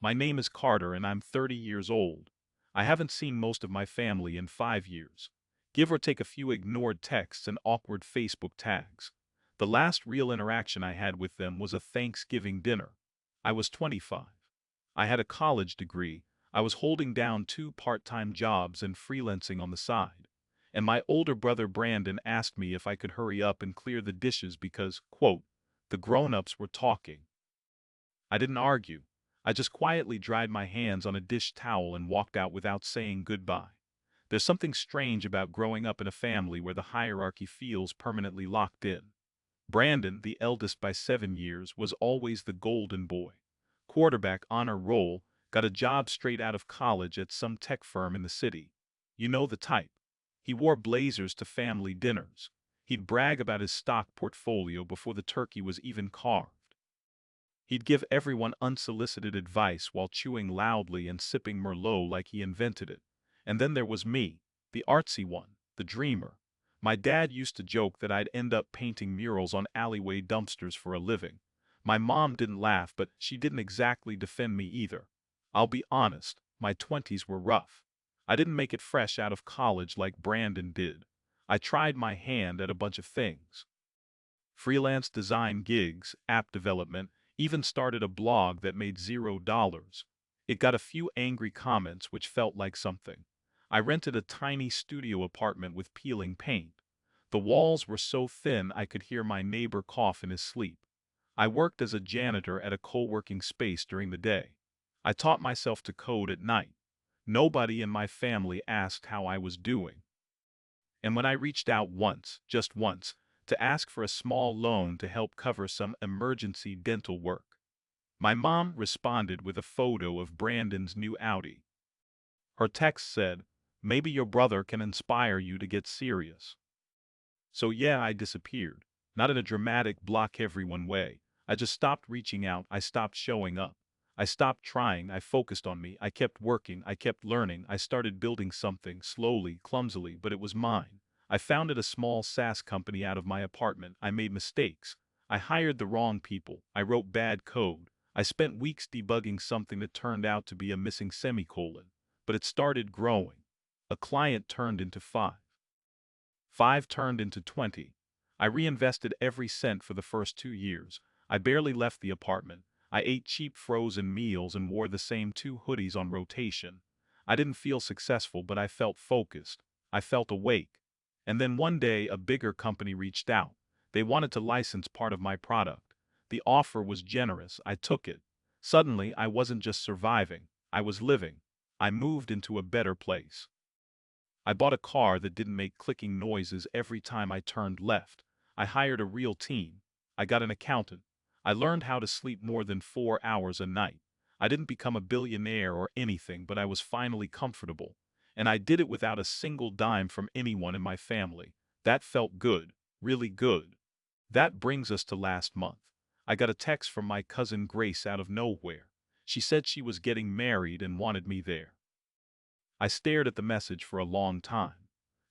My name is Carter and I'm 30 years old. I haven't seen most of my family in 5 years. Give or take a few ignored texts and awkward Facebook tags. The last real interaction I had with them was a Thanksgiving dinner. I was 25. I had a college degree. I was holding down two part-time jobs and freelancing on the side. And my older brother Brandon asked me if I could hurry up and clear the dishes because, quote, the grown-ups were talking. I didn't argue. I just quietly dried my hands on a dish towel and walked out without saying goodbye. There's something strange about growing up in a family where the hierarchy feels permanently locked in. Brandon, the eldest by 7 years, was always the golden boy. Quarterback honor roll, got a job straight out of college at some tech firm in the city. You know the type. He wore blazers to family dinners. He'd brag about his stock portfolio before the turkey was even carved. He'd give everyone unsolicited advice while chewing loudly and sipping Merlot like he invented it. And then there was me, the artsy one, the dreamer. My dad used to joke that I'd end up painting murals on alleyway dumpsters for a living. My mom didn't laugh, but she didn't exactly defend me either. I'll be honest, my 20s were rough. I didn't make it fresh out of college like Brandon did. I tried my hand at a bunch of things. Freelance design gigs, app development, even started a blog that made $0. It got a few angry comments which felt like something. I rented a tiny studio apartment with peeling paint. The walls were so thin I could hear my neighbor cough in his sleep. I worked as a janitor at a co-working space during the day. I taught myself to code at night. Nobody in my family asked how I was doing. And when I reached out once, just once, to ask for a small loan to help cover some emergency dental work, my mom responded with a photo of Brandon's new Audi. Her text said, "Maybe your brother can inspire you to get serious." So yeah, I disappeared. Not in a dramatic block everyone way. I just stopped reaching out, I stopped showing up. I stopped trying, I focused on me, I kept working, I kept learning, I started building something, slowly, clumsily, but it was mine. I founded a small SaaS company out of my apartment, I made mistakes. I hired the wrong people, I wrote bad code. I spent weeks debugging something that turned out to be a missing semicolon. But it started growing. A client turned into five. Five turned into 20. I reinvested every cent for the first 2 years. I barely left the apartment. I ate cheap frozen meals and wore the same two hoodies on rotation. I didn't feel successful, but I felt focused. I felt awake. And then one day, a bigger company reached out. They wanted to license part of my product. The offer was generous. I took it. Suddenly, I wasn't just surviving. I was living. I moved into a better place. I bought a car that didn't make clicking noises every time I turned left. I hired a real team. I got an accountant. I learned how to sleep more than 4 hours a night. I didn't become a billionaire or anything, but I was finally comfortable. And I did it without a single dime from anyone in my family. That felt good, really good. That brings us to last month. I got a text from my cousin Grace out of nowhere. She said she was getting married and wanted me there. I stared at the message for a long time.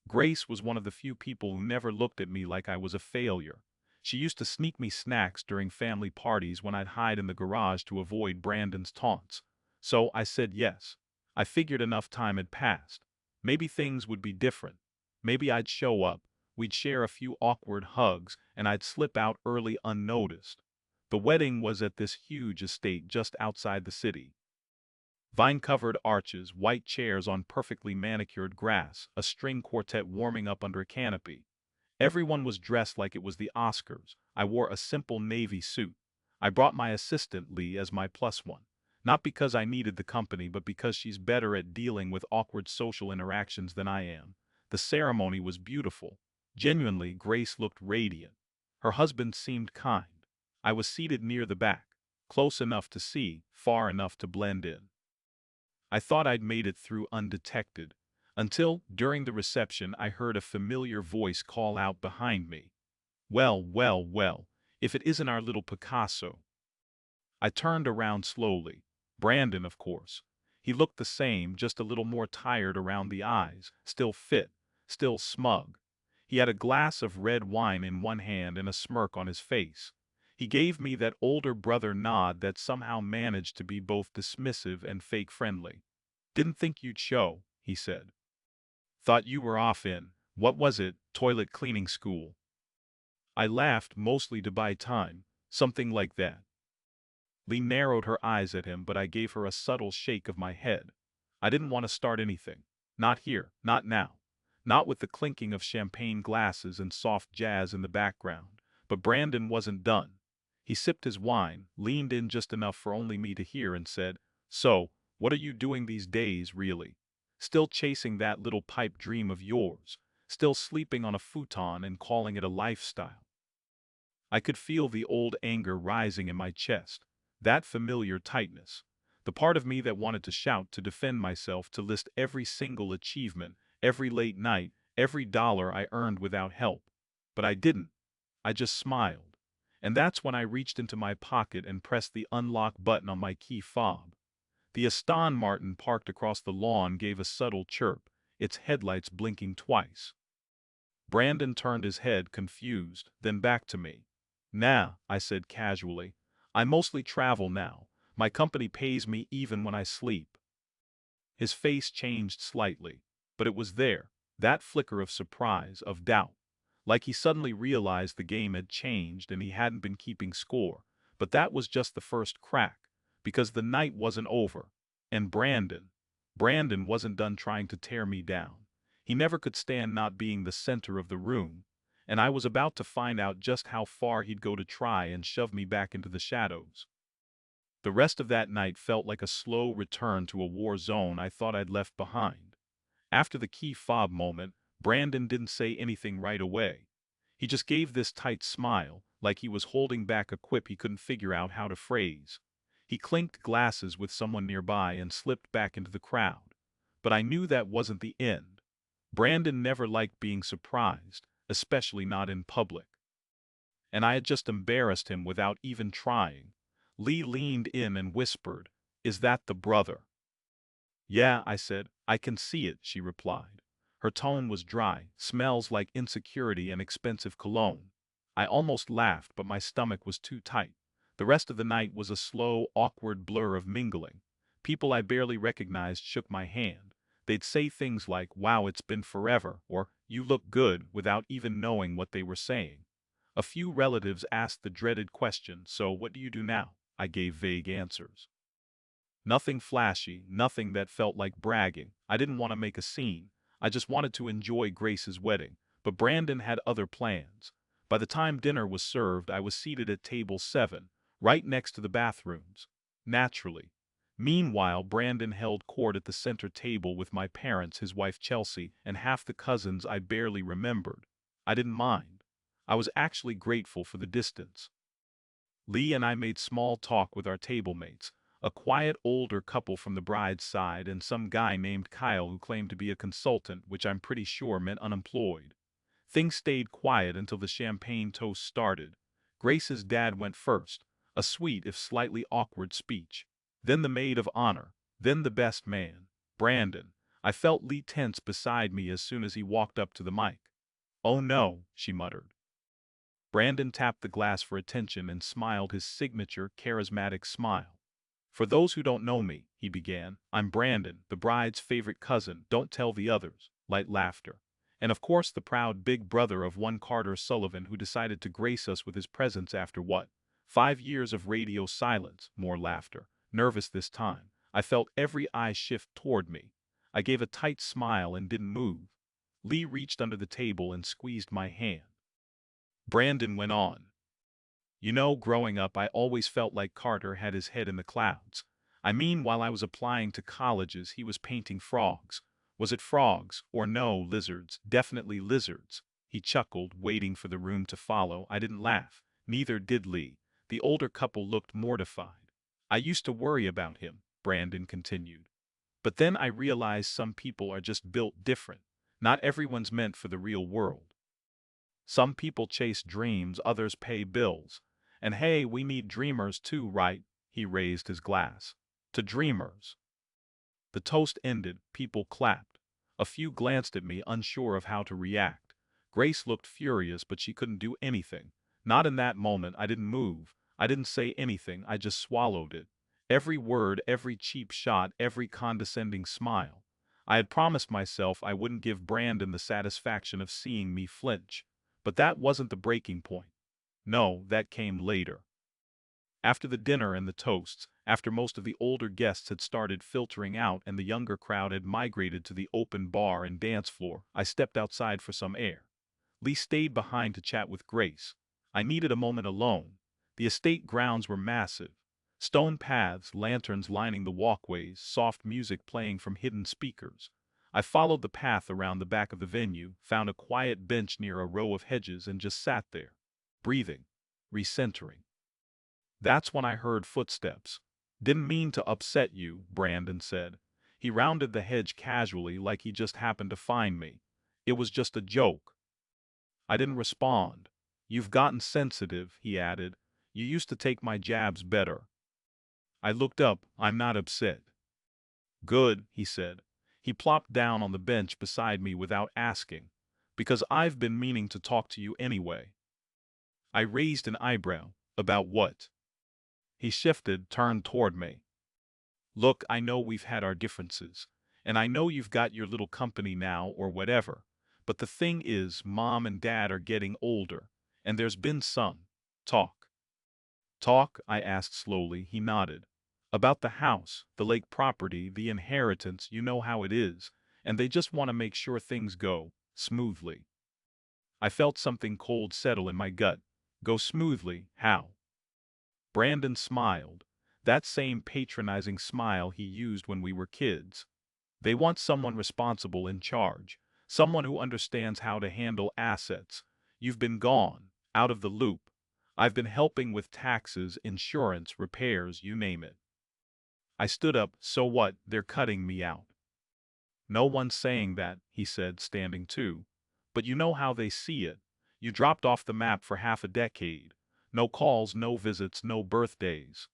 Grace was one of the few people who never looked at me like I was a failure. She used to sneak me snacks during family parties when I'd hide in the garage to avoid Brandon's taunts. So I said yes. I figured enough time had passed. Maybe things would be different. Maybe I'd show up, we'd share a few awkward hugs, and I'd slip out early unnoticed. The wedding was at this huge estate just outside the city. Vine-covered arches, white chairs on perfectly manicured grass, a string quartet warming up under a canopy. Everyone was dressed like it was the Oscars. I wore a simple navy suit. I brought my assistant Lee as my plus one. Not because I needed the company, but because she's better at dealing with awkward social interactions than I am. The ceremony was beautiful. Genuinely, Grace looked radiant. Her husband seemed kind. I was seated near the back, close enough to see, far enough to blend in. I thought I'd made it through undetected, until, during the reception, I heard a familiar voice call out behind me. "Well, well, well, if it isn't our little Picasso." I turned around slowly. Brandon, of course. He looked the same, just a little more tired around the eyes, still fit, still smug. He had a glass of red wine in one hand and a smirk on his face. He gave me that older brother nod that somehow managed to be both dismissive and fake friendly. Didn't think you'd show, he said. Thought you were off in, what was it, toilet cleaning school? I laughed, mostly to buy time, something like that. Lee narrowed her eyes at him, but I gave her a subtle shake of my head. I didn't want to start anything. Not here, not now. Not with the clinking of champagne glasses and soft jazz in the background. But Brandon wasn't done. He sipped his wine, leaned in just enough for only me to hear, and said, "So, what are you doing these days, really? Still chasing that little pipe dream of yours? Still sleeping on a futon and calling it a lifestyle?" I could feel the old anger rising in my chest, that familiar tightness. The part of me that wanted to shout, to defend myself, to list every single achievement, every late night, every dollar I earned without help. But I didn't. I just smiled. And that's when I reached into my pocket and pressed the unlock button on my key fob. The Aston Martin parked across the lawn gave a subtle chirp, its headlights blinking twice. Brandon turned his head, confused, then back to me. "Nah," I said casually. "I mostly travel now. My company pays me even when I sleep." His face changed slightly, but it was there, that flicker of surprise, of doubt. Like he suddenly realized the game had changed and he hadn't been keeping score. But that was just the first crack, because the night wasn't over. And Brandon wasn't done trying to tear me down. He never could stand not being the center of the room, and I was about to find out just how far he'd go to try and shove me back into the shadows. The rest of that night felt like a slow return to a war zone I thought I'd left behind. After the key fob moment, Brandon didn't say anything right away. He just gave this tight smile, like he was holding back a quip he couldn't figure out how to phrase. He clinked glasses with someone nearby and slipped back into the crowd. But I knew that wasn't the end. Brandon never liked being surprised, especially not in public. And I had just embarrassed him without even trying. Lee leaned in and whispered, "Is that the brother?" "Yeah," I said. "I can see it," she replied. Her tone was dry, smells like insecurity and expensive cologne. I almost laughed, but my stomach was too tight. The rest of the night was a slow, awkward blur of mingling. People I barely recognized shook my hand. They'd say things like, "Wow, it's been forever," or "You look good," without even knowing what they were saying. A few relatives asked the dreaded question, "So what do you do now?" I gave vague answers. Nothing flashy, nothing that felt like bragging. I didn't want to make a scene. I just wanted to enjoy Grace's wedding. But Brandon had other plans. By the time dinner was served, I was seated at table 7, right next to the bathrooms. Naturally. Meanwhile, Brandon held court at the center table with my parents, his wife Chelsea, and half the cousins I barely remembered. I didn't mind. I was actually grateful for the distance. Lee and I made small talk with our table mates, a quiet older couple from the bride's side and some guy named Kyle who claimed to be a consultant, which I'm pretty sure meant unemployed. Things stayed quiet until the champagne toast started. Grace's dad went first, a sweet if slightly awkward speech. Then the maid of honor, then the best man, Brandon. I felt Lee tense beside me as soon as he walked up to the mic. "Oh no," she muttered. Brandon tapped the glass for attention and smiled his signature charismatic smile. "For those who don't know me," he began, "I'm Brandon, the bride's favorite cousin, don't tell the others," light laughter. "And of course the proud big brother of one Carter Sullivan who decided to grace us with his presence after what? 5 years of radio silence," more laughter. Nervous this time. I felt every eye shift toward me. I gave a tight smile and didn't move. Lee reached under the table and squeezed my hand. Brandon went on. "You know, growing up, I always felt like Carter had his head in the clouds. I mean, while I was applying to colleges, he was painting frogs. Was it frogs? Or no, lizards. Definitely lizards." He chuckled, waiting for the room to follow. I didn't laugh. Neither did Lee. The older couple looked mortified. "I used to worry about him," Brandon continued. "But then I realized some people are just built different. Not everyone's meant for the real world. Some people chase dreams, others pay bills. And hey, we need dreamers too, right?" He raised his glass. "To dreamers." The toast ended, people clapped. A few glanced at me, unsure of how to react. Grace looked furious, but she couldn't do anything. Not in that moment. I didn't move. I didn't say anything. I just swallowed it. Every word, every cheap shot, every condescending smile. I had promised myself I wouldn't give Brandon the satisfaction of seeing me flinch. But that wasn't the breaking point. No, that came later. After the dinner and the toasts, after most of the older guests had started filtering out and the younger crowd had migrated to the open bar and dance floor, I stepped outside for some air. Lee stayed behind to chat with Grace. I needed a moment alone. The estate grounds were massive. Stone paths, lanterns lining the walkways, soft music playing from hidden speakers. I followed the path around the back of the venue, found a quiet bench near a row of hedges and just sat there, breathing, recentering. That's when I heard footsteps. Didn't mean to upset you, Brandon said. He rounded the hedge casually like he just happened to find me. It was just a joke. I didn't respond. You've gotten sensitive, he added. You used to take my jabs better. I looked up. I'm not upset. Good, he said. He plopped down on the bench beside me without asking. Because I've been meaning to talk to you anyway. I raised an eyebrow. About what? He shifted, turned toward me. Look, I know we've had our differences. And I know you've got your little company now or whatever. But the thing is, Mom and Dad are getting older. And there's been some talk. Talk? I asked slowly. He nodded. About the house, the lake property, the inheritance, you know how it is. And they just want to make sure things go smoothly. I felt something cold settle in my gut. Go smoothly? How? Brandon smiled. That same patronizing smile he used when we were kids. They want someone responsible in charge. Someone who understands how to handle assets. You've been gone, out of the loop. I've been helping with taxes, insurance, repairs, you name it. I stood up. So what? They're cutting me out. No one's saying that, he said, standing too. But you know how they see it. You dropped off the map for half a decade. No calls, no visits, no birthdays.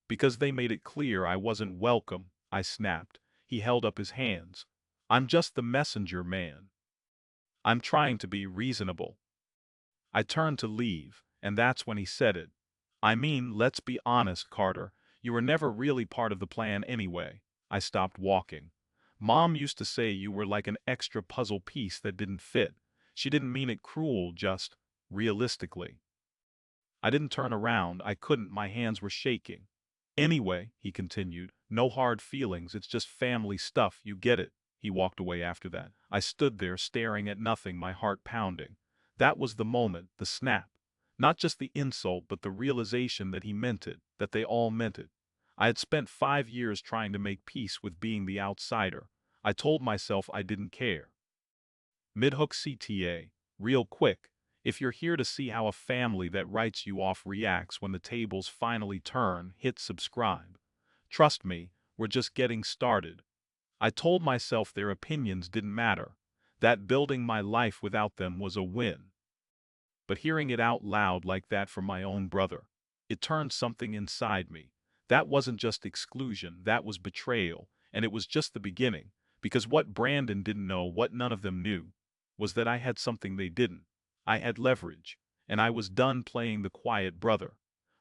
Because they made it clear I wasn't welcome, I snapped. He held up his hands. I'm just the messenger, man. I'm trying to be reasonable. I turned to leave, and that's when he said it. I mean, let's be honest, Carter. You were never really part of the plan anyway. I stopped walking. Mom used to say you were like an extra puzzle piece that didn't fit. She didn't mean it cruel, just realistically. I didn't turn around. I couldn't. My hands were shaking. Anyway, he continued, no hard feelings. It's just family stuff. You get it. He walked away after that. I stood there staring at nothing, my heart pounding. That was the moment, the snap. Not just the insult, but the realization that he meant it, that they all meant it. I had spent 5 years trying to make peace with being the outsider. I told myself I didn't care. Midhook CTA. Real quick. If you're here to see how a family that writes you off reacts when the tables finally turn, hit subscribe. Trust me, we're just getting started. I told myself their opinions didn't matter. That building my life without them was a win. But hearing it out loud like that from my own brother, it turned something inside me. That wasn't just exclusion, that was betrayal, and it was just the beginning, because what Brandon didn't know, what none of them knew, was that I had something they didn't. I had leverage, and I was done playing the quiet brother.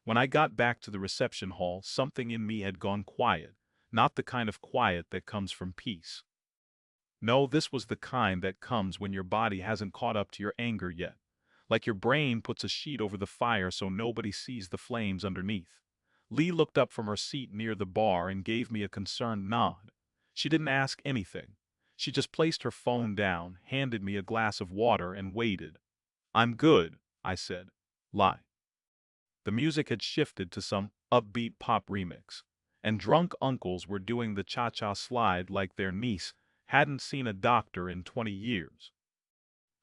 When I got back to the reception hall, something in me had gone quiet, not the kind of quiet that comes from peace. No, this was the kind that comes when your body hasn't caught up to your anger yet. Like your brain puts a sheet over the fire so nobody sees the flames underneath. Lee looked up from her seat near the bar and gave me a concerned nod. She didn't ask anything. She just placed her phone down, handed me a glass of water, and waited. I'm good, I said. Lie. The music had shifted to some upbeat pop remix, and drunk uncles were doing the cha-cha slide like their niece hadn't seen a doctor in 20 years.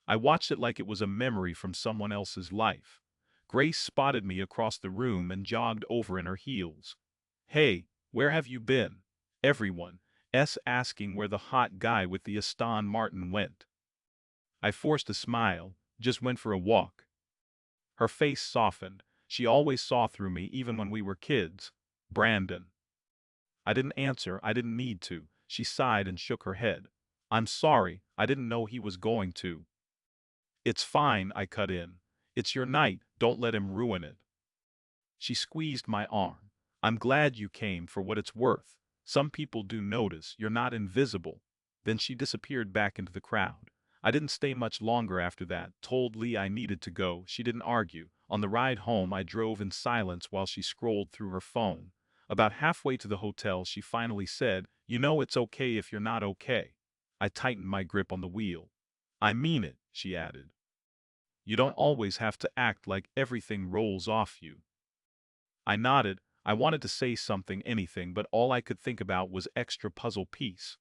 I watched it like it was a memory from someone else's life. Grace spotted me across the room and jogged over in her heels. Hey, where have you been? Everyone asking where the hot guy with the Aston Martin went. I forced a smile, just went for a walk. Her face softened. She always saw through me even when we were kids. Brandon. I didn't answer. I didn't need to. She sighed and shook her head. I'm sorry. I didn't know he was going to. It's fine, I cut in. It's your night. Don't let him ruin it. She squeezed my arm. I'm glad you came for what it's worth. Some people do notice you're not invisible. Then she disappeared back into the crowd. I didn't stay much longer after that, told Lee I needed to go. She didn't argue. On the ride home, I drove in silence while she scrolled through her phone. About halfway to the hotel, she finally said, "You know it's okay if you're not okay." I tightened my grip on the wheel. "I mean it," she added. "You don't always have to act like everything rolls off you." I nodded. I wanted to say something, anything, but all I could think about was extra puzzle piece.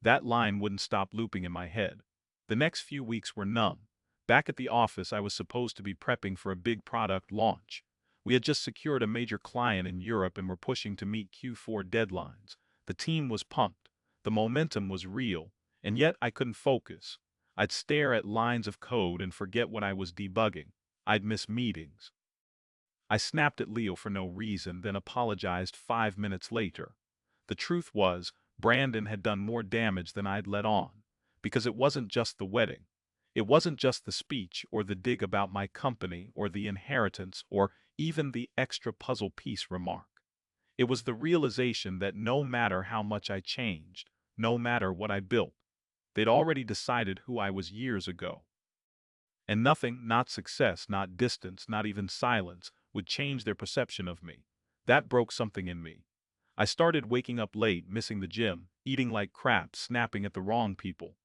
That line wouldn't stop looping in my head. The next few weeks were numb. Back at the office, I was supposed to be prepping for a big product launch. We had just secured a major client in Europe and were pushing to meet Q4 deadlines. The team was pumped. The momentum was real, and yet I couldn't focus. I'd stare at lines of code and forget what I was debugging. I'd miss meetings. I snapped at Leo for no reason, then apologized 5 minutes later. The truth was, Brandon had done more damage than I'd let on. Because it wasn't just the wedding. It wasn't just the speech or the dig about my company or the inheritance or even the extra puzzle piece remark. It was the realization that no matter how much I changed, no matter what I built, they'd already decided who I was years ago. And nothing, not success, not distance, not even silence, would change their perception of me. That broke something in me. I started waking up late, missing the gym, eating like crap, snapping at the wrong people.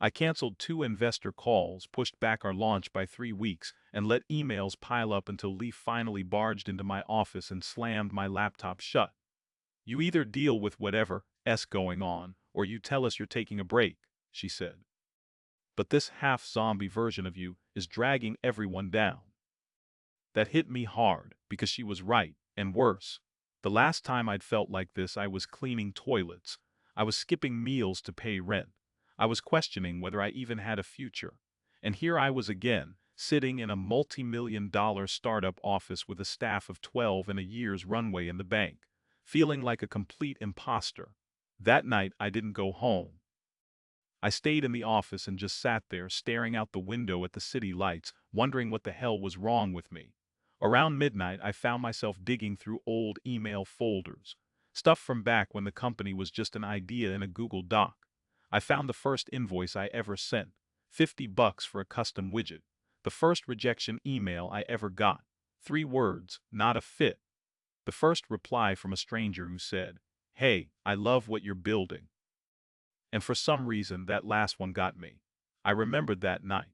I canceled 2 investor calls, pushed back our launch by 3 weeks, and let emails pile up until Lee finally barged into my office and slammed my laptop shut. "You either deal with whatever's going on, or you tell us you're taking a break," she said. "But this half-zombie version of you is dragging everyone down." That hit me hard, because she was right, and worse. The last time I'd felt like this, I was cleaning toilets. I was skipping meals to pay rent. I was questioning whether I even had a future. And here I was again, sitting in a multi-million-dollar startup office with a staff of 12 and a year's runway in the bank, feeling like a complete imposter. That night, I didn't go home. I stayed in the office and just sat there, staring out the window at the city lights, wondering what the hell was wrong with me. Around midnight, I found myself digging through old email folders. Stuff from back when the company was just an idea in a Google Doc. I found the first invoice I ever sent, $50 for a custom widget. The first rejection email I ever got. 3 words, not a fit. The first reply from a stranger who said, "Hey, I love what you're building." And for some reason, that last one got me. I remembered that night.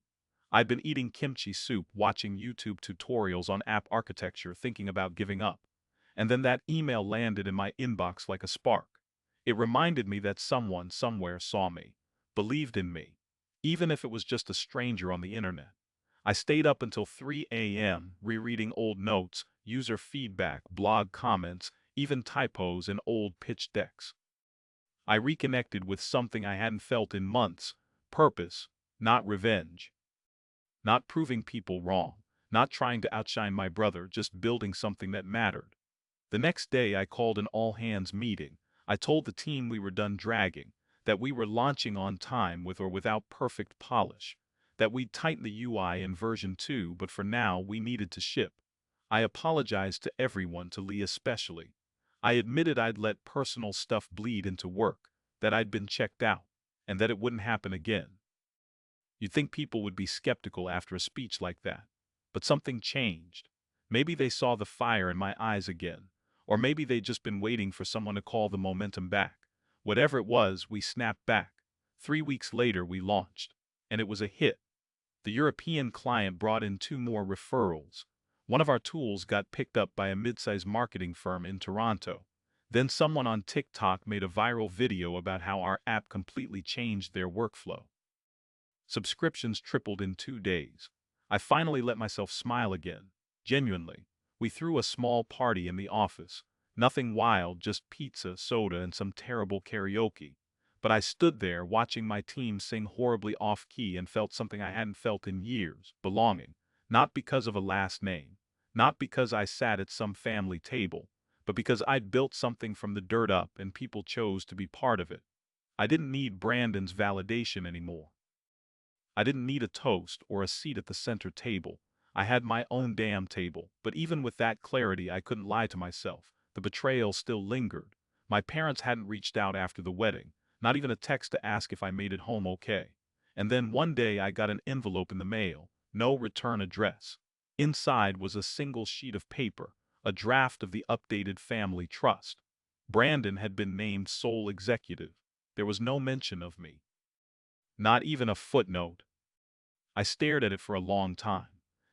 I'd been eating kimchi soup, watching YouTube tutorials on app architecture, thinking about giving up. And then that email landed in my inbox like a spark. It reminded me that someone somewhere saw me, believed in me, even if it was just a stranger on the internet. I stayed up until 3 a.m., rereading old notes, user feedback, blog comments, even typos in old pitch decks. I reconnected with something I hadn't felt in months: purpose, not revenge. Not proving people wrong, not trying to outshine my brother, just building something that mattered. The next day, I called an all-hands meeting. I told the team we were done dragging, that we were launching on time with or without perfect polish, that we'd tighten the UI in version 2, but for now we needed to ship. I apologized to everyone, to Lee especially. I admitted I'd let personal stuff bleed into work, that I'd been checked out, and that it wouldn't happen again. You'd think people would be skeptical after a speech like that. But something changed. Maybe they saw the fire in my eyes again. Or maybe they'd just been waiting for someone to call the momentum back. Whatever it was, we snapped back. 3 weeks later, we launched. And it was a hit. The European client brought in 2 more referrals. One of our tools got picked up by a mid-sized marketing firm in Toronto. Then someone on TikTok made a viral video about how our app completely changed their workflow. Subscriptions tripled in 2 days. I finally let myself smile again. Genuinely. We threw a small party in the office. Nothing wild, just pizza, soda, and some terrible karaoke. But I stood there watching my team sing horribly off-key and felt something I hadn't felt in years: belonging. Not because of a last name. Not because I sat at some family table. But because I'd built something from the dirt up and people chose to be part of it. I didn't need Brandon's validation anymore. I didn't need a toast or a seat at the center table. I had my own damn table, but even with that clarity, I couldn't lie to myself. The betrayal still lingered. My parents hadn't reached out after the wedding, not even a text to ask if I made it home okay. And then one day I got an envelope in the mail, no return address. Inside was a single sheet of paper, a draft of the updated family trust. Brandon had been named sole executive. There was no mention of me. Not even a footnote. I stared at it for a long time.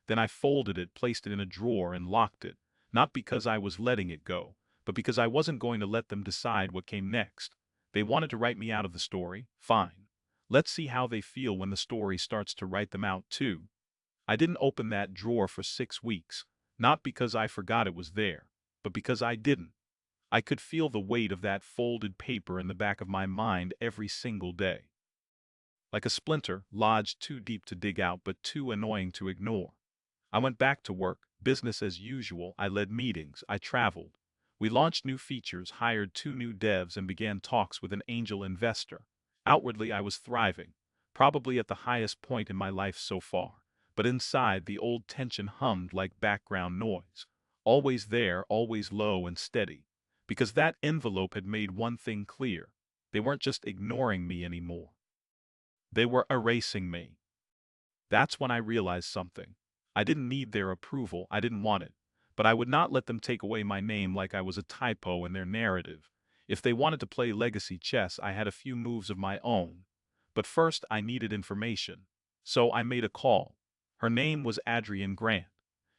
Then I folded it, placed it in a drawer, and locked it, not because I was letting it go, but because I wasn't going to let them decide what came next. They wanted to write me out of the story. Fine. Let's see how they feel when the story starts to write them out, too. I didn't open that drawer for 6 weeks, not because I forgot it was there, but because I didn't. I could feel the weight of that folded paper in the back of my mind every single day. Like a splinter, lodged too deep to dig out but too annoying to ignore. I went back to work, business as usual. I led meetings, I traveled. We launched new features, hired 2 new devs, and began talks with an angel investor. Outwardly, I was thriving, probably at the highest point in my life so far. But inside, the old tension hummed like background noise. Always there, always low and steady. Because that envelope had made one thing clear. They weren't just ignoring me anymore. They were erasing me. That's when I realized something. I didn't need their approval, I didn't want it. But I would not let them take away my name like I was a typo in their narrative. If they wanted to play legacy chess, I had a few moves of my own. But first, I needed information. So I made a call. Her name was Adrienne Grant.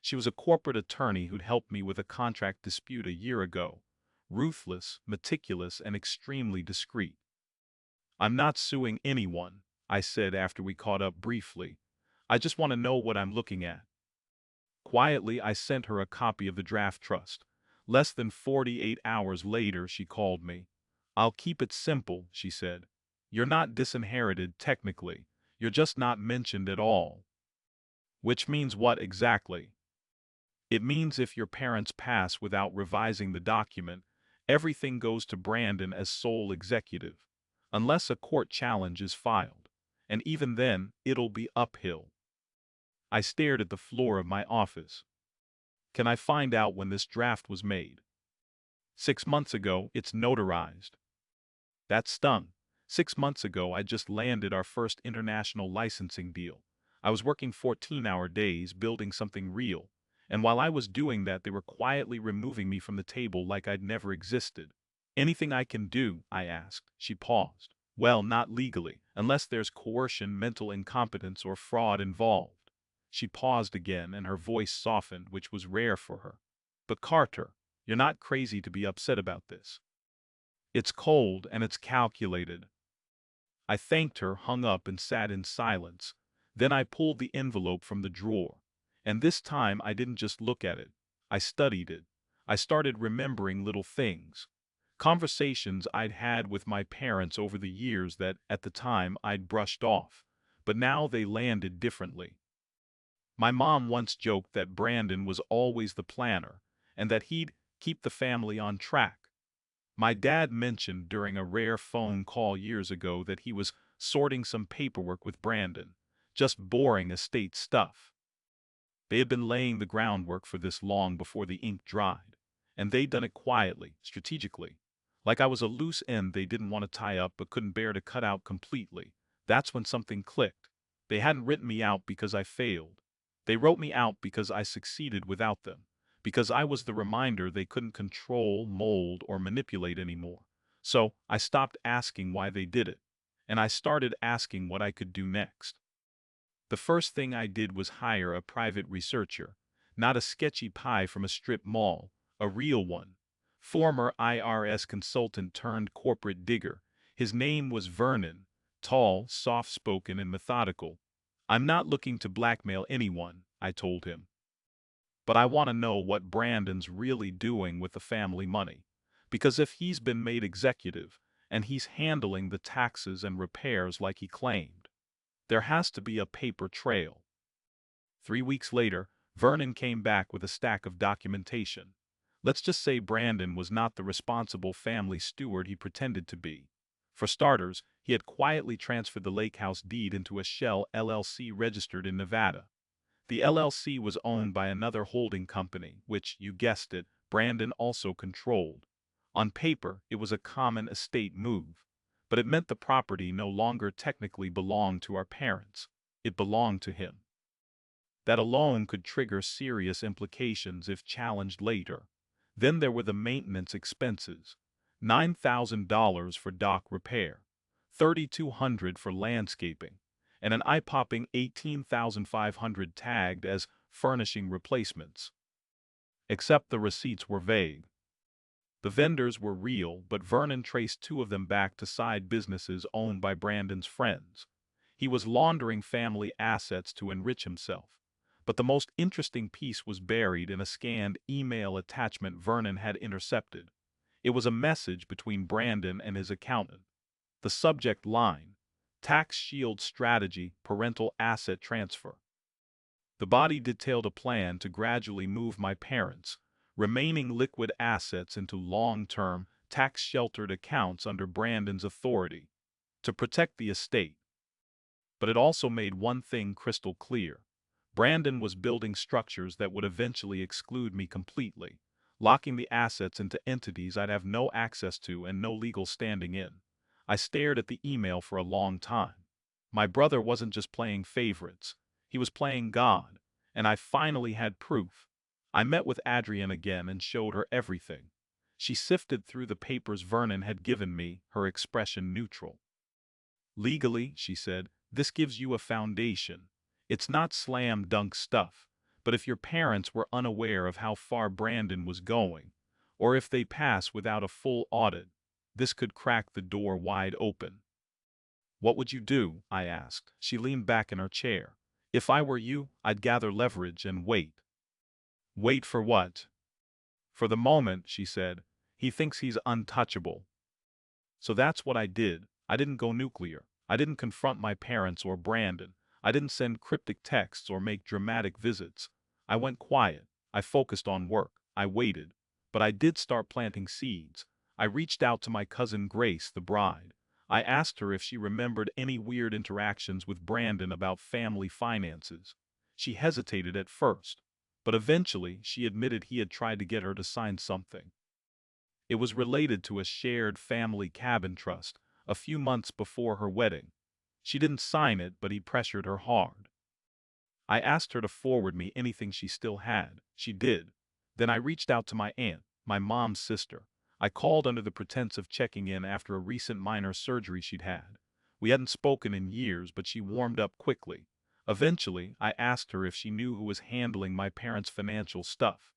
She was a corporate attorney who'd helped me with a contract dispute a year ago. Ruthless, meticulous, and extremely discreet. "I'm not suing anyone," I said after we caught up briefly. "I just want to know what I'm looking at." Quietly, I sent her a copy of the draft trust. Less than 48 hours later, she called me. "I'll keep it simple," she said. "You're not disinherited, technically. You're just not mentioned at all." Which means what exactly? It means if your parents pass without revising the document, everything goes to Brandon as sole executive, unless a court challenge is filed. And even then, it'll be uphill. I stared at the floor of my office. Can I find out when this draft was made? 6 months ago, it's notarized. That stung. 6 months ago, I just landed our first international licensing deal. I was working 14-hour days, building something real. And while I was doing that, they were quietly removing me from the table like I'd never existed. "Anything I can do?" I asked. She paused. "Well, not legally, unless there's coercion, mental incompetence, or fraud involved." She paused again, and her voice softened, which was rare for her. "But Carter, you're not crazy to be upset about this. It's cold and it's calculated." I thanked her, hung up, and sat in silence. Then I pulled the envelope from the drawer. And this time I didn't just look at it. I studied it. I started remembering little things. Conversations I'd had with my parents over the years that, at the time, I'd brushed off. But now they landed differently. My mom once joked that Brandon was always the planner, and that he'd keep the family on track. My dad mentioned during a rare phone call years ago that he was sorting some paperwork with Brandon, just boring estate stuff. They had been laying the groundwork for this long before the ink dried, and they'd done it quietly, strategically. Like I was a loose end they didn't want to tie up but couldn't bear to cut out completely. That's when something clicked. They hadn't written me out because I failed. They wrote me out because I succeeded without them, because I was the reminder they couldn't control, mold, or manipulate anymore. So I stopped asking why they did it, and I started asking what I could do next. The first thing I did was hire a private researcher, not a sketchy pie from a strip mall, a real one. Former IRS consultant turned corporate digger. His name was Vernon, tall, soft-spoken, and methodical. "I'm not looking to blackmail anyone," I told him. "But I want to know what Brandon's really doing with the family money. Because if he's been made executive, and he's handling the taxes and repairs like he claimed, there has to be a paper trail." 3 weeks later, Vernon came back with a stack of documentation. Let's just say Brandon was not the responsible family steward he pretended to be. For starters, he had quietly transferred the lake house deed into a shell LLC registered in Nevada. The LLC was owned by another holding company, which, you guessed it, Brandon also controlled. On paper, it was a common estate move, but it meant the property no longer technically belonged to our parents. It belonged to him. That alone could trigger serious implications if challenged later. Then there were the maintenance expenses. $9,000 for dock repair, $3,200 for landscaping, and an eye-popping $18,500 tagged as furnishing replacements. Except the receipts were vague. The vendors were real, but Vernon traced two of them back to side businesses owned by Brandon's friends. He was laundering family assets to enrich himself. But the most interesting piece was buried in a scanned email attachment Vernon had intercepted. It was a message between Brandon and his accountant. The subject line: Tax Shield Strategy, Parental Asset Transfer. The body detailed a plan to gradually move my parents' remaining liquid assets into long-term, tax-sheltered accounts under Brandon's authority to protect the estate. But it also made one thing crystal clear. Brandon was building structures that would eventually exclude me completely, locking the assets into entities I'd have no access to and no legal standing in. I stared at the email for a long time. My brother wasn't just playing favorites. He was playing God, and I finally had proof. I met with Adrienne again and showed her everything. She sifted through the papers Vernon had given me, her expression neutral. Legally, she said, this gives you a foundation. It's not slam dunk stuff, but if your parents were unaware of how far Brandon was going, or if they pass without a full audit, this could crack the door wide open. What would you do? I asked. She leaned back in her chair. If I were you, I'd gather leverage and wait. Wait for what? For the moment, she said. He thinks he's untouchable. So that's what I did. I didn't go nuclear. I didn't confront my parents or Brandon. I didn't send cryptic texts or make dramatic visits. I went quiet. I focused on work. I waited. But I did start planting seeds. I reached out to my cousin Grace, the bride. I asked her if she remembered any weird interactions with Brandon about family finances. She hesitated at first, but eventually she admitted he had tried to get her to sign something. It was related to a shared family cabin trust a few months before her wedding. She didn't sign it, but he pressured her hard. I asked her to forward me anything she still had. She did. Then I reached out to my aunt, my mom's sister. I called under the pretense of checking in after a recent minor surgery she'd had. We hadn't spoken in years, but she warmed up quickly. Eventually, I asked her if she knew who was handling my parents' financial stuff.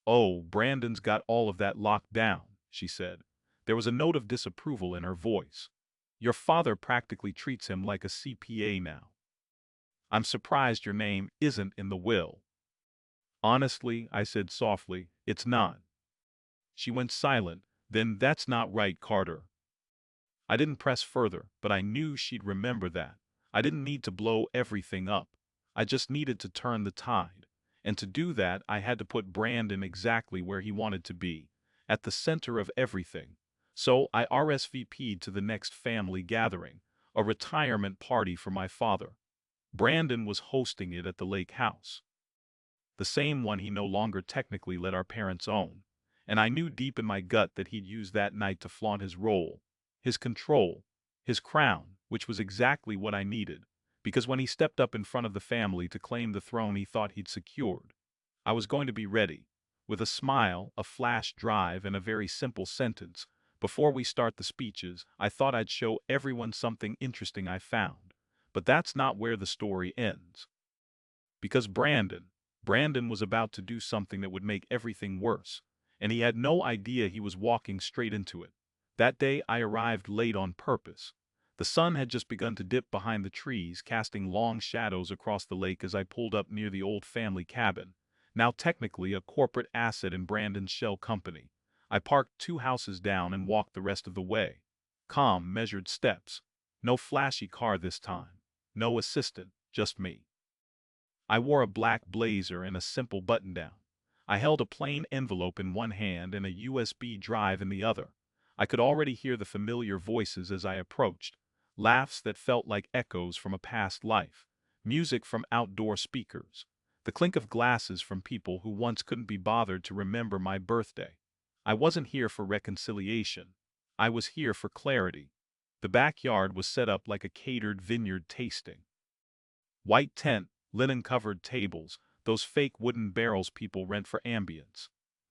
Oh, Brandon's got all of that locked down, she said. There was a note of disapproval in her voice. Your father practically treats him like a CPA now. I'm surprised your name isn't in the will. Honestly, I said softly, it's not. She went silent. Then that's not right, Carter. I didn't press further, but I knew she'd remember that. I didn't need to blow everything up. I just needed to turn the tide. And to do that, I had to put Brandon exactly where he wanted to be, at the center of everything. So I RSVP'd to the next family gathering, a retirement party for my father. Brandon was hosting it at the lake house, the same one he no longer technically let our parents own. And I knew deep in my gut that he'd use that night to flaunt his role, his control, his crown, which was exactly what I needed, because when he stepped up in front of the family to claim the throne he thought he'd secured, I was going to be ready, with a smile, a flash drive, and a very simple sentence. Before we start the speeches, I thought I'd show everyone something interesting I found. But that's not where the story ends. Because Brandon was about to do something that would make everything worse, and he had no idea he was walking straight into it. That day I arrived late on purpose. The sun had just begun to dip behind the trees, casting long shadows across the lake as I pulled up near the old family cabin, now technically a corporate asset in Brandon's shell company. I parked 2 houses down and walked the rest of the way. Calm, measured steps. No flashy car this time. No assistant, just me. I wore a black blazer and a simple button-down. I held a plain envelope in one hand and a USB drive in the other. I could already hear the familiar voices as I approached, laughs that felt like echoes from a past life, music from outdoor speakers. The clink of glasses from people who once couldn't be bothered to remember my birthday. I wasn't here for reconciliation. I was here for clarity. The backyard was set up like a catered vineyard tasting. White tent, linen-covered tables, those fake wooden barrels people rent for ambience.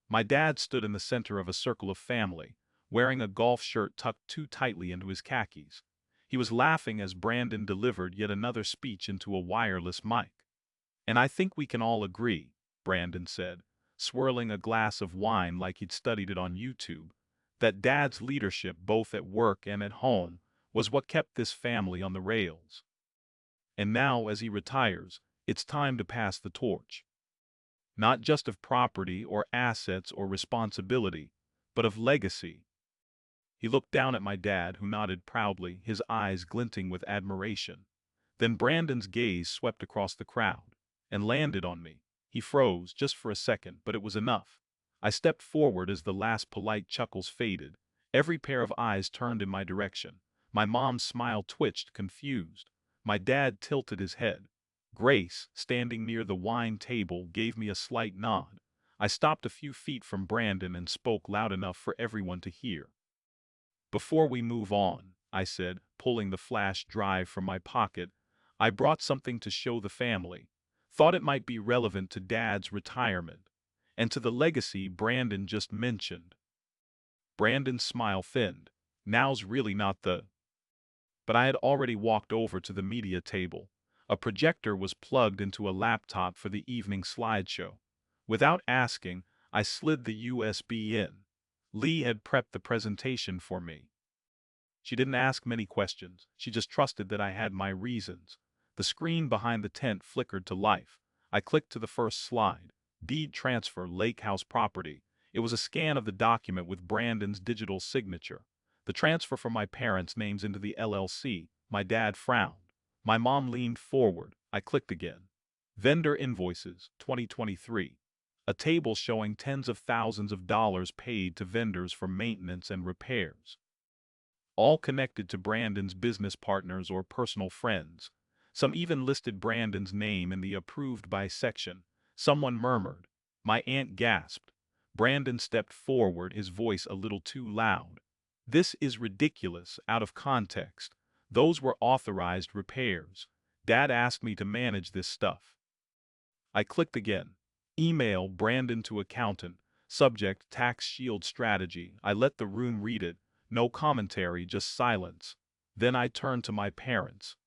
My dad stood in the center of a circle of family, wearing a golf shirt tucked too tightly into his khakis. He was laughing as Brandon delivered yet another speech into a wireless mic. "And I think we can all agree," Brandon said, swirling a glass of wine like he'd studied it on YouTube, "that Dad's leadership both at work and at home was what kept this family on the rails. And now, as he retires, it's time to pass the torch. Not just of property or assets or responsibility, but of legacy." He looked down at my dad, who nodded proudly, his eyes glinting with admiration. Then Brandon's gaze swept across the crowd and landed on me. He froze just for a second, but it was enough. I stepped forward as the last polite chuckles faded. Every pair of eyes turned in my direction. My mom's smile twitched, confused. My dad tilted his head. Grace, standing near the wine table, gave me a slight nod. I stopped a few feet from Brandon and spoke loud enough for everyone to hear. "Before we move on," I said, pulling the flash drive from my pocket, "I brought something to show the family. Thought it might be relevant to Dad's retirement, and to the legacy Brandon just mentioned." Brandon's smile thinned. "Now's really not the—" But I had already walked over to the media table. A projector was plugged into a laptop for the evening slideshow. Without asking, I slid the USB in. Lee had prepped the presentation for me. She didn't ask many questions. She just trusted that I had my reasons. The screen behind the tent flickered to life. I clicked to the first slide. Deed transfer, Lake House property. It was a scan of the document with Brandon's digital signature. The transfer from my parents' names into the LLC. My dad frowned. My mom leaned forward. I clicked again. Vendor invoices, 2023. A table showing tens of thousands of dollars paid to vendors for maintenance and repairs. All connected to Brandon's business partners or personal friends. Some even listed Brandon's name in the approved by section. Someone murmured. My aunt gasped. Brandon stepped forward, his voice a little too loud. "This is ridiculous, out of context. Those were authorized repairs. Dad asked me to manage this stuff." I clicked again. Email Brandon to accountant. Subject tax shield strategy. I let the room read it. No commentary, just silence. Then I turned to my parents.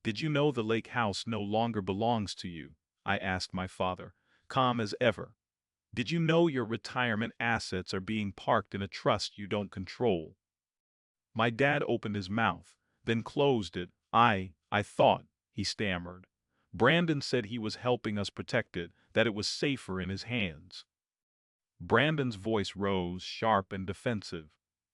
"Did you know the lake house no longer belongs to you?" I asked my father, calm as ever. "Did you know your retirement assets are being parked in a trust you don't control?" My dad opened his mouth, then closed it. I thought," he stammered. "Brandon said he was helping us protect it, that it was safer in his hands." Brandon's voice rose, sharp and defensive.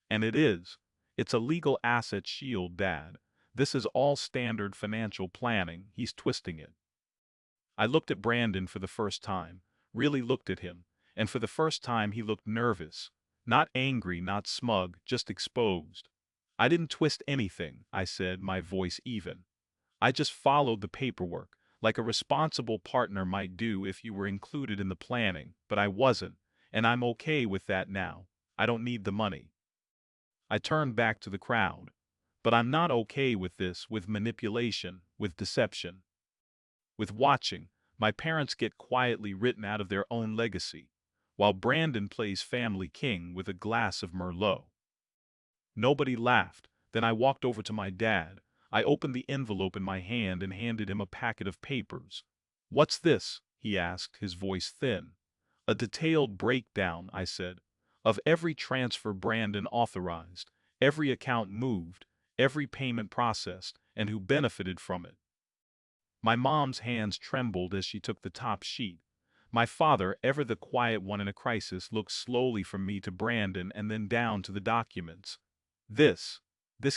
"And it is. It's a legal asset shield, Dad. This is all standard financial planning." He's twisting it. I looked at Brandon for the first time, really looked at him, and for the first time he looked nervous. Not angry, not smug, just exposed. "I didn't twist anything," I said, my voice even. "I just followed the paperwork, like a responsible partner might do if you were included in the planning, but I wasn't, and I'm okay with that now. I don't need the money." I turned back to the crowd. "But I'm not okay with this, with manipulation, with deception. With watching my parents get quietly written out of their own legacy, while Brandon plays family king with a glass of Merlot." Nobody laughed. Then I walked over to my dad. I opened the envelope in my hand and handed him a packet of papers. "What's this?" he asked, his voice thin. "A detailed breakdown," I said, "of every transfer Brandon authorized, every account moved, every payment processed, and who benefited from it." My mom's hands trembled as she took the top sheet. My father, ever the quiet one in a crisis, looked slowly from me to Brandon and then down to the documents. This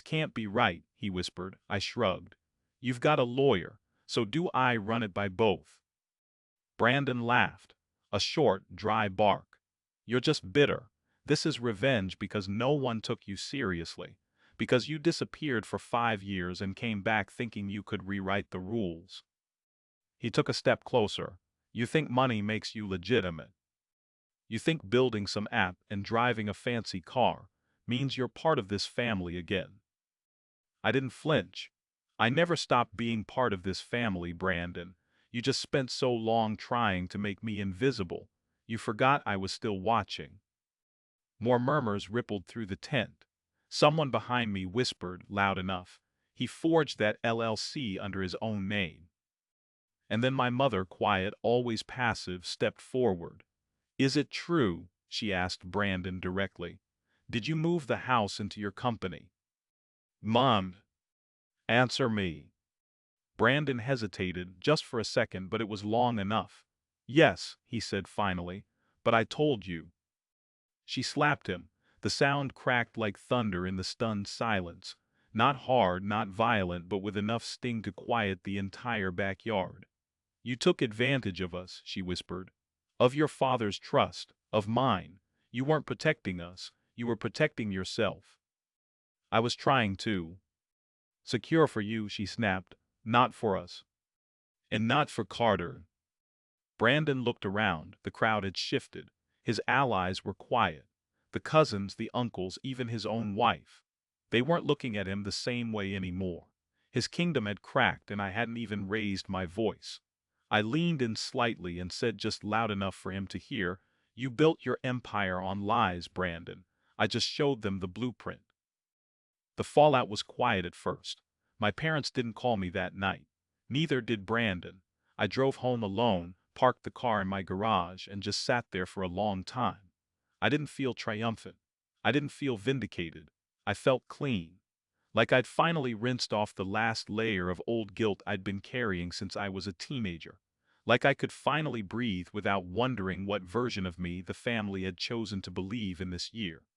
can't be right," he whispered. I shrugged. "You've got a lawyer, so do I run it by both?" Brandon laughed. A short, dry bark. "You're just bitter. This is revenge because no one took you seriously. Because you disappeared for 5 years and came back thinking you could rewrite the rules." He took a step closer. You think money makes you legitimate. You think building some app and driving a fancy car means you're part of this family again. I didn't flinch. I never stopped being part of this family, Brandon. You just spent so long trying to make me invisible. You forgot I was still watching. More murmurs rippled through the tent. Someone behind me whispered loud enough. He forged that LLC under his own name. And then my mother, quiet, always passive, stepped forward. Is it true? She asked Brandon directly. Did you move the house into your company? Mom, answer me. Brandon hesitated just for a second, but it was long enough. Yes, he said finally, but I told you. She slapped him. The sound cracked like thunder in the stunned silence. Not hard, not violent, but with enough sting to quiet the entire backyard. You took advantage of us, she whispered. Of your father's trust, of mine. You weren't protecting us, you were protecting yourself. I was trying to. Secure for you, she snapped, not for us. And not for Carter. Brandon looked around. The crowd had shifted. His allies were quiet. The cousins, the uncles, even his own wife. They weren't looking at him the same way anymore. His kingdom had cracked, and I hadn't even raised my voice. I leaned in slightly and said just loud enough for him to hear, "You built your empire on lies, Brandon. I just showed them the blueprint." The fallout was quiet at first. My parents didn't call me that night. Neither did Brandon. I drove home alone, parked the car in my garage, and just sat there for a long time. I didn't feel triumphant. I didn't feel vindicated. I felt clean. Like I'd finally rinsed off the last layer of old guilt I'd been carrying since I was a teenager. Like I could finally breathe without wondering what version of me the family had chosen to believe in this year.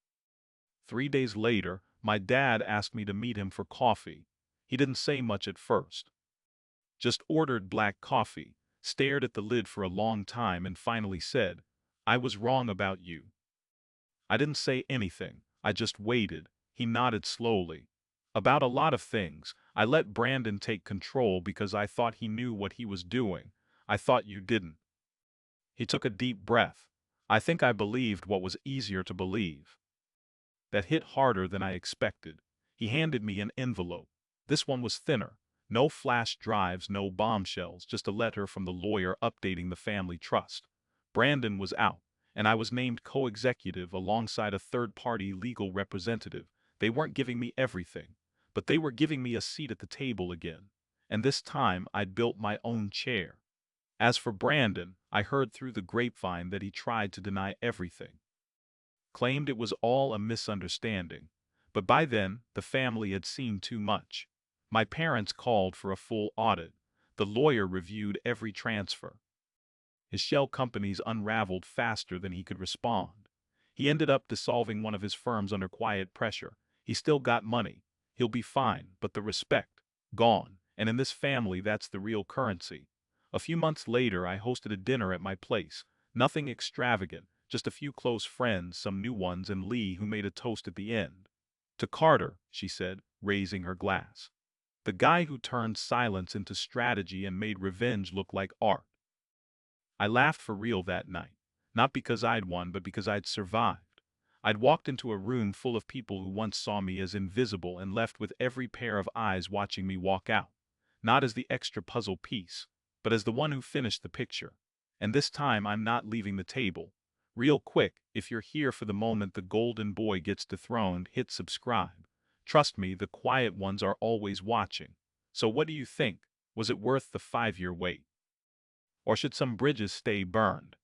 3 days later, my dad asked me to meet him for coffee. He didn't say much at first. Just ordered black coffee, stared at the lid for a long time, and finally said, "I was wrong about you." I didn't say anything. I just waited. He nodded slowly. "About a lot of things. I let Brandon take control because I thought he knew what he was doing. I thought you didn't." He took a deep breath. I think I believed what was easier to believe. That hit harder than I expected. He handed me an envelope. This one was thinner. No flash drives, no bombshells, just a letter from the lawyer updating the family trust. Brandon was out, and I was named co-executive alongside a third-party legal representative. They weren't giving me everything, but they were giving me a seat at the table again. And this time I'd built my own chair. As for Brandon, I heard through the grapevine that he tried to deny everything. Claimed it was all a misunderstanding. But by then, the family had seen too much. My parents called for a full audit. The lawyer reviewed every transfer. His shell companies unraveled faster than he could respond. He ended up dissolving one of his firms under quiet pressure. He still got money. He'll be fine, but the respect, gone. And in this family, that's the real currency. A few months later, I hosted a dinner at my place. Nothing extravagant, just a few close friends, some new ones, and Lee, who made a toast at the end. "To Carter," she said, raising her glass. "The guy who turned silence into strategy and made revenge look like art." I laughed for real that night. Not because I'd won, but because I'd survived. I'd walked into a room full of people who once saw me as invisible and left with every pair of eyes watching me walk out. Not as the extra puzzle piece, but as the one who finished the picture. And this time I'm not leaving the table. Real quick, if you're here for the moment the golden boy gets dethroned, hit subscribe. Trust me, the quiet ones are always watching. So what do you think? Was it worth the 5-year wait? Or should some bridges stay burned?